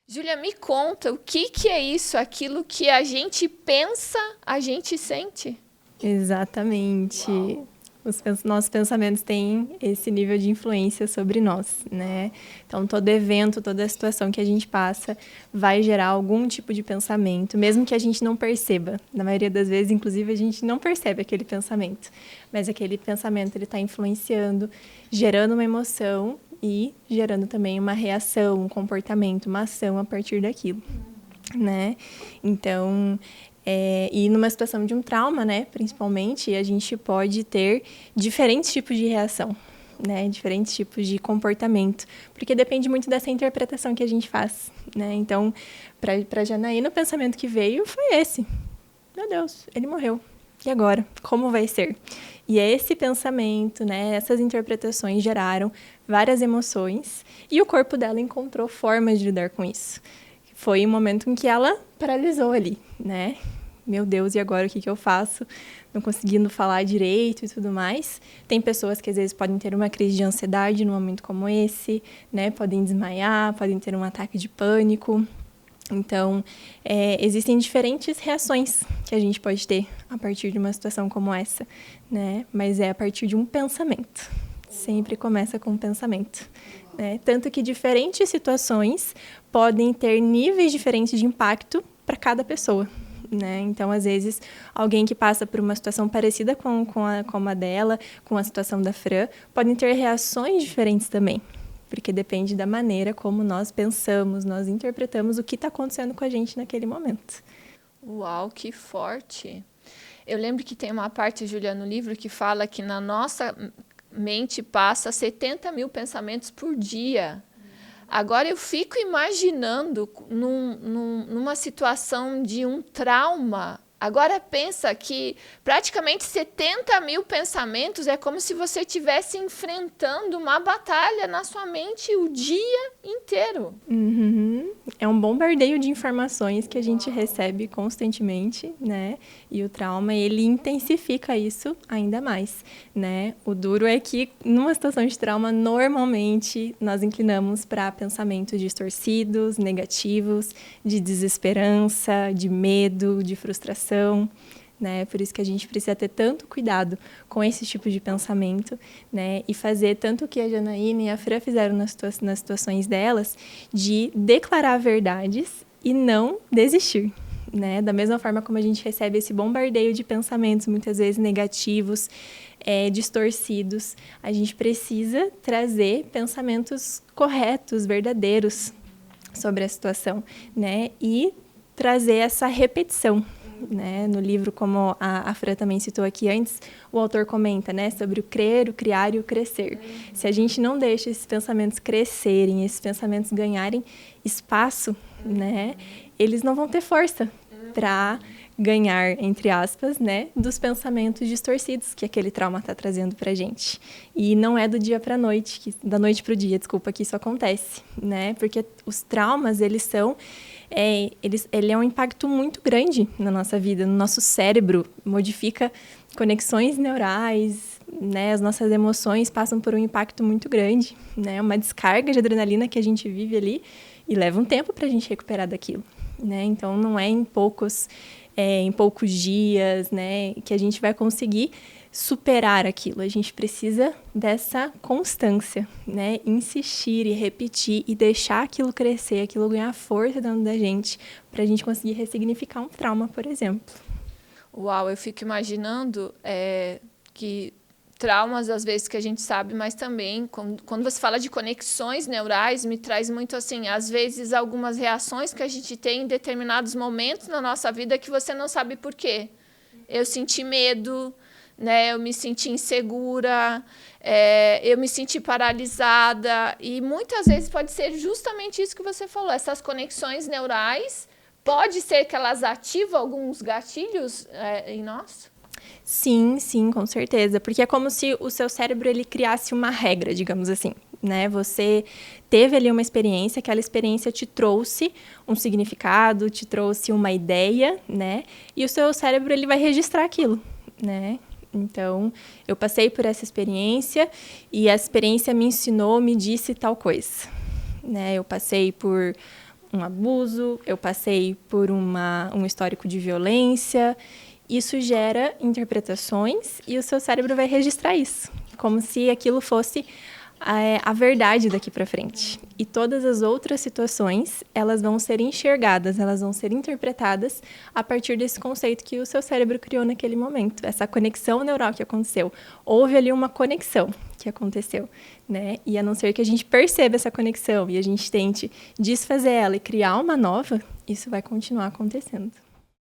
Júlia, me conta, o que que é isso? Aquilo que a gente pensa, a gente sente? Exatamente. Nossos pensamentos têm esse nível de influência sobre nós, né? Então, todo evento, toda situação que a gente passa vai gerar algum tipo de pensamento, mesmo que a gente não perceba. Na maioria das vezes, inclusive, a gente não percebe aquele pensamento. Mas aquele pensamento, ele está influenciando, gerando uma emoção e gerando também uma reação, um comportamento, uma ação a partir daquilo, né? Então, e numa situação de um trauma, né, principalmente, a gente pode ter diferentes tipos de reação, né, diferentes tipos de comportamento, porque depende muito dessa interpretação que a gente faz, né? Então, para Janaína, o pensamento que veio foi esse: meu Deus, ele morreu. E agora? Como vai ser? E esse pensamento, né, essas interpretações geraram várias emoções e o corpo dela encontrou formas de lidar com isso. Foi um momento em que ela paralisou ali, né? Meu Deus, e agora o que eu faço? Não conseguindo falar direito e tudo mais. Tem pessoas que às vezes podem ter uma crise de ansiedade num momento como esse, né? Podem desmaiar, podem ter um ataque de pânico. Então, existem diferentes reações que a gente pode ter a partir de uma situação como essa, né? Mas é a partir de um pensamento. Sempre começa com um pensamento, né? Tanto que diferentes situações podem ter níveis diferentes de impacto para cada pessoa, né? Então, às vezes, alguém que passa por uma situação parecida com a dela, com a situação da Fran, podem ter reações diferentes também, porque depende da maneira como nós pensamos, nós interpretamos o que está acontecendo com a gente naquele momento. Uau, que forte! Eu lembro que tem uma parte, Júlia, no livro que fala que na nossa mente passa 70 mil pensamentos por dia. Agora eu fico imaginando numa situação de um trauma. Agora pensa que praticamente 70 mil pensamentos é como se você estivesse enfrentando uma batalha na sua mente o dia inteiro. Uhum. É um bombardeio de informações que a gente recebe constantemente, né? E o trauma, ele intensifica isso ainda mais, né? O duro é que, numa situação de trauma, normalmente nós inclinamos para pensamentos distorcidos, negativos, de desesperança, de medo, de frustração, né? Por isso que a gente precisa ter tanto cuidado com esse tipo de pensamento, né? E fazer tanto o que a Janaína e a Fran fizeram nas situações delas, de declarar verdades e não desistir, né? Da mesma forma como a gente recebe esse bombardeio de pensamentos, muitas vezes negativos, distorcidos, a gente precisa trazer pensamentos corretos, verdadeiros sobre a situação, né? E trazer essa repetição, né? No livro, como a Fran também citou aqui antes, o autor comenta, né, sobre o crer, o criar e o crescer. Se a gente não deixa esses pensamentos crescerem, esses pensamentos ganharem espaço, né, eles não vão ter força para ganhar, entre aspas, né, dos pensamentos distorcidos que aquele trauma está trazendo para a gente. E não é do dia para a noite, da noite para o dia, desculpa, que isso acontece, né? Porque os traumas, eles são ele é um impacto muito grande na nossa vida, no nosso cérebro, modifica conexões neurais, né? As nossas emoções passam por um impacto muito grande, né? Uma descarga de adrenalina que a gente vive ali e leva um tempo para a gente recuperar daquilo, né? Então, não é em poucos dias, né, que a gente vai conseguir superar aquilo. A gente precisa dessa constância, né? Insistir e repetir e deixar aquilo crescer, aquilo ganhar força dentro da gente, para a gente conseguir ressignificar um trauma, por exemplo. Uau, eu fico imaginando que traumas, às vezes, que a gente sabe, mas também, quando você fala de conexões neurais, me traz muito assim, às vezes, algumas reações que a gente tem em determinados momentos na nossa vida que você não sabe por quê. Eu senti medo, né? Eu me senti insegura, eu me senti paralisada, e muitas vezes pode ser justamente isso que você falou, essas conexões neurais, pode ser que elas ativam alguns gatilhos em nós? Sim, sim, com certeza. Porque é como se o seu cérebro ele criasse uma regra, digamos assim, né? Você teve ali uma experiência, aquela experiência te trouxe um significado, te trouxe uma ideia, né? E o seu cérebro ele vai registrar aquilo, né? Então, eu passei por essa experiência e essa experiência me ensinou, me disse tal coisa, né? Eu passei por um abuso, eu passei por um histórico de violência. Isso gera interpretações e o seu cérebro vai registrar isso, como se aquilo fosse a verdade daqui para frente. E todas as outras situações, elas vão ser enxergadas, elas vão ser interpretadas a partir desse conceito que o seu cérebro criou naquele momento, essa conexão neural que aconteceu. Houve ali uma conexão que aconteceu, né? E a não ser que a gente perceba essa conexão e a gente tente desfazer ela e criar uma nova, isso vai continuar acontecendo.